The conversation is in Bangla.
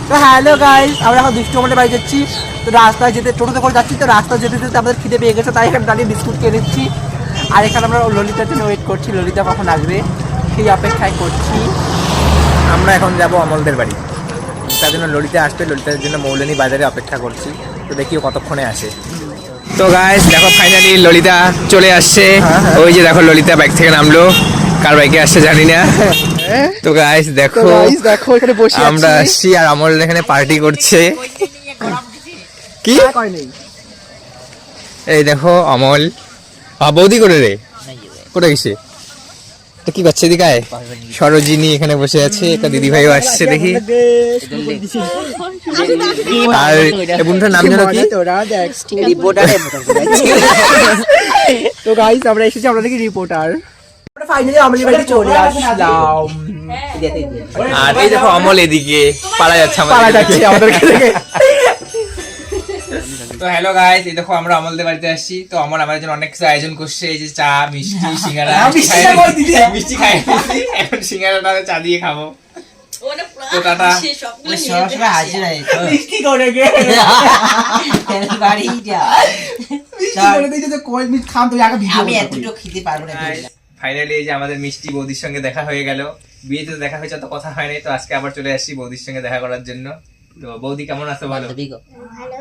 তো হ্যালো গাইস, আমরা এখন দুষ্টু আমাদের বাড়ি যাচ্ছি। তো রাস্তায় যেতে টোটোতে করে যাচ্ছি, তো রাস্তায় যেতে যেতে আমাদের খিদে পেয়ে গেছে, তাই এখানে দাঁড়িয়ে বিস্কুট খেয়ে নিচ্ছি। আর এখানে আমরা ললিতার জন্য ওয়েট করছি, ললিতা কখন আসবে সেই অপেক্ষায় করছি। আমরা এখন যাব অমলদের বাড়ি, তার জন্য ললিতা আসবে, ললিতার জন্য মৌলানি বাজারে অপেক্ষা করছি। তো দেখি ও কতক্ষণে আসে। তো গাইস দেখো ফাইনালি ললিতা চলে আসছে। ওই যে দেখো ললিতা বাইক থেকে নামলো, কার বাইকে আসছে জানি না। তো গাইস দেখো দেখো এখানে বসে আমরা আসছি আর অমল এখানে পার্টি করছে। কি এই দেখো অমল বৌদি করে রে কোথায় গেছে? তো কি করছে দিকায়? সরোজিনী এখানে বসে আছে, একটা দিদি ভাইও আসছে দেখি। আর বন্ধুটার নাম যেন কি? তো গাইস আমরা এসেছি, আমরা দেখি রিপোর্টার। আমরা ফাইনালি আমাদের বাড়িতে চলে আসলাম। আর এই দেখো অমল এদিকে পালা যাচ্ছে আমাদের থেকে। তো হ্যালো গাইস, এই দেখো আমরা অমলদের বাড়িতে আসছি। তো অমল আমাদের জন্য অনেক কিছু আয়োজন করছে, এই যে চা, মিষ্টি, সিঙ্গারা। মিষ্টি খাই, এখন সিঙ্গারাটা চা দিয়ে খাবো। তো টাটা। মিষ্টি করে গে আমি এতটুকু খেতে পারবো না। ফাইনালি এই যে আমাদের মিষ্টি বৌদির সঙ্গে দেখা হয়ে গেল। বিয়েতে তো দেখা হয়েছে, তো কথা হয় নাই, তো আজকে আবার চলে আসছি বৌদির সঙ্গে দেখা করার জন্য। তো বৌদি কেমন আছো? ভালো। ভালো।